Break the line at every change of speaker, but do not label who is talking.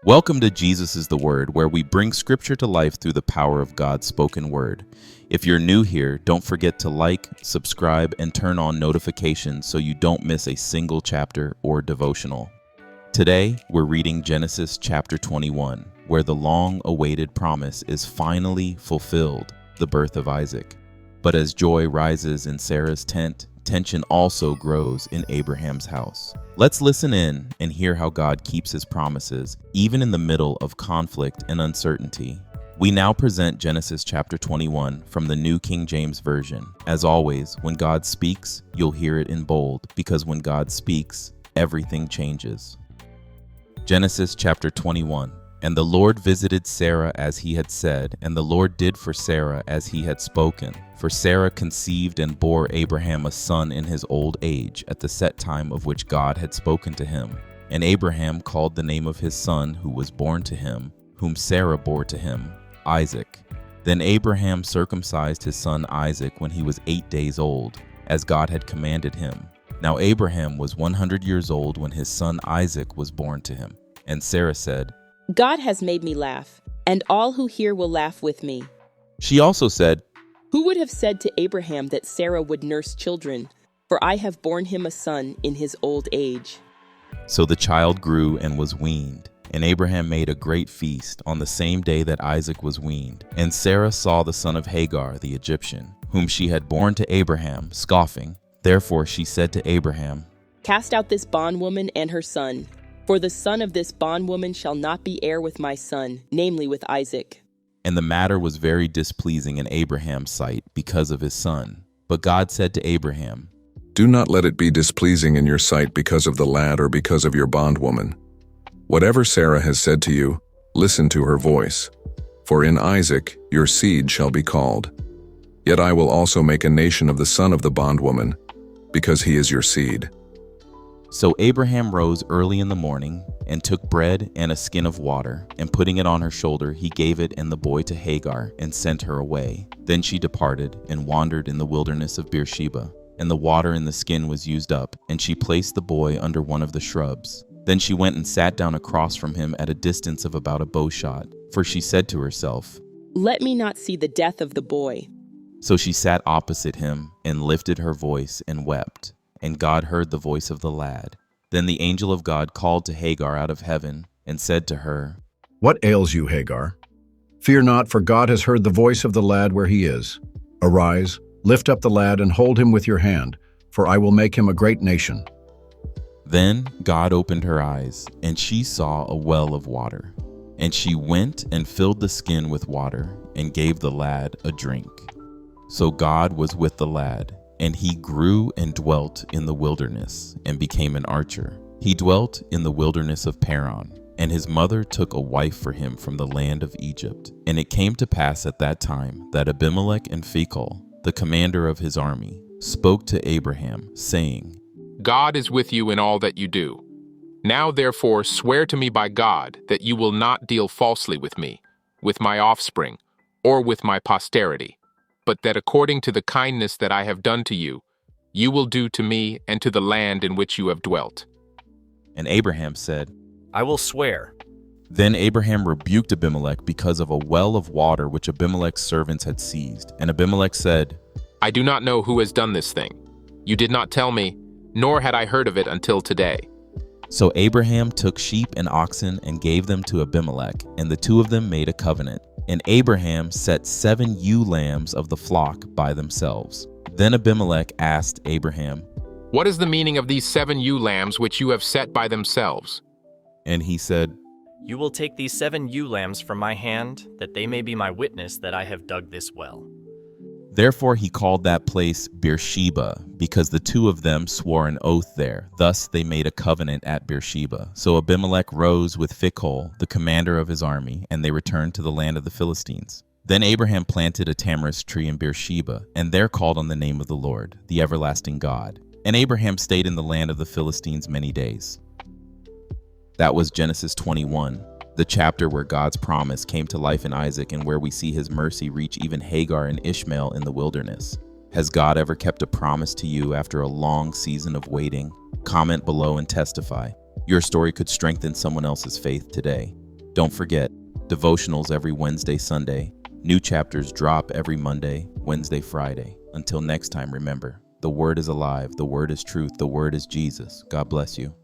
Welcome to Jesus is the Word, where we bring Scripture to life through the power of God's spoken word. If you're new here, don't forget to like, subscribe, and turn on notifications so you don't miss a single chapter or devotional. Today, we're reading Genesis chapter 21, where the long-awaited promise is finally fulfilled, the birth of Isaac. But as joy rises in Sarah's tent, tension also grows in Abraham's house. Let's listen in and hear how God keeps his promises, even in the middle of conflict and uncertainty. We now present Genesis chapter 21 from the New King James Version. As always, when God speaks, you'll hear it in bold, because when God speaks, everything changes. Genesis chapter 21. And the Lord visited Sarah as he had said, and the Lord did for Sarah as he had spoken. For Sarah conceived and bore Abraham a son in his old age, at the set time of which God had spoken to him. And Abraham called the name of his son who was born to him, whom Sarah bore to him, Isaac. Then Abraham circumcised his son Isaac when he was 8 days old, as God had commanded him. Now Abraham was 100 years old when his son Isaac was born to him. And Sarah said,
God has made me laugh, and all who hear will laugh with me.
She also said,
Who would have said to Abraham that Sarah would nurse children? For I have borne him a son in his old age.
So the child grew and was weaned, and Abraham made a great feast on the same day that Isaac was weaned. And Sarah saw the son of Hagar the Egyptian, whom she had borne to Abraham, scoffing. Therefore she said to Abraham,
Cast out this bondwoman and her son, for the son of this bondwoman shall not be heir with my son, namely with Isaac.
And the matter was very displeasing in Abraham's sight because of his son. But God said to Abraham,
Do not let it be displeasing in your sight because of the lad or because of your bondwoman. Whatever Sarah has said to you, listen to her voice. For in Isaac your seed shall be called. Yet I will also make a nation of the son of the bondwoman, because he is your seed.
So Abraham rose early in the morning, and took bread and a skin of water, and putting it on her shoulder, he gave it and the boy to Hagar, and sent her away. Then she departed, and wandered in the wilderness of Beersheba. And the water in the skin was used up, and she placed the boy under one of the shrubs. Then she went and sat down across from him at a distance of about a bow shot, for she said to herself,
Let me not see the death of the boy.
So she sat opposite him, and lifted her voice, and wept. And God heard the voice of the lad. Then the angel of God called to Hagar out of heaven, and said to her,
What ails you, Hagar? Fear not, for God has heard the voice of the lad where he is. Arise, lift up the lad, and hold him with your hand, for I will make him a great nation.
Then God opened her eyes, and she saw a well of water. And she went and filled the skin with water, and gave the lad a drink. So God was with the lad, and he grew and dwelt in the wilderness, and became an archer. He dwelt in the wilderness of Paran, and his mother took a wife for him from the land of Egypt. And it came to pass at that time that Abimelech and Phicol, the commander of his army, spoke to Abraham, saying,
God is with you in all that you do. Now therefore swear to me by God that you will not deal falsely with me, with my offspring, or with my posterity, but that according to the kindness that I have done to you, you will do to me and to the land in which you have dwelt.
And Abraham said,
I will swear.
Then Abraham rebuked Abimelech because of a well of water which Abimelech's servants had seized. And Abimelech said,
I do not know who has done this thing. You did not tell me, nor had I heard of it until today.
So Abraham took sheep and oxen and gave them to Abimelech, and the two of them made a covenant. And Abraham set 7 ewe lambs of the flock by themselves. Then Abimelech asked Abraham,
What is the meaning of these 7 ewe lambs which you have set by themselves?
And he said,
You will take these 7 ewe lambs from my hand, that they may be my witness that I have dug this well.
Therefore he called that place Beersheba, because the two of them swore an oath there. Thus they made a covenant at Beersheba. So Abimelech rose with Phicol, the commander of his army, and they returned to the land of the Philistines. Then Abraham planted a tamarisk tree in Beersheba, and there called on the name of the Lord, the everlasting God. And Abraham stayed in the land of the Philistines many days. That was Genesis 21. The chapter where God's promise came to life in Isaac, and where we see his mercy reach even Hagar and Ishmael in the wilderness. Has God ever kept a promise to you after a long season of waiting? Comment below and testify. Your story could strengthen someone else's faith today. Don't forget, devotionals every Wednesday, Sunday. New chapters drop every Monday, Wednesday, Friday. Until next time, remember, the Word is alive, the Word is truth, the Word is Jesus. God bless you.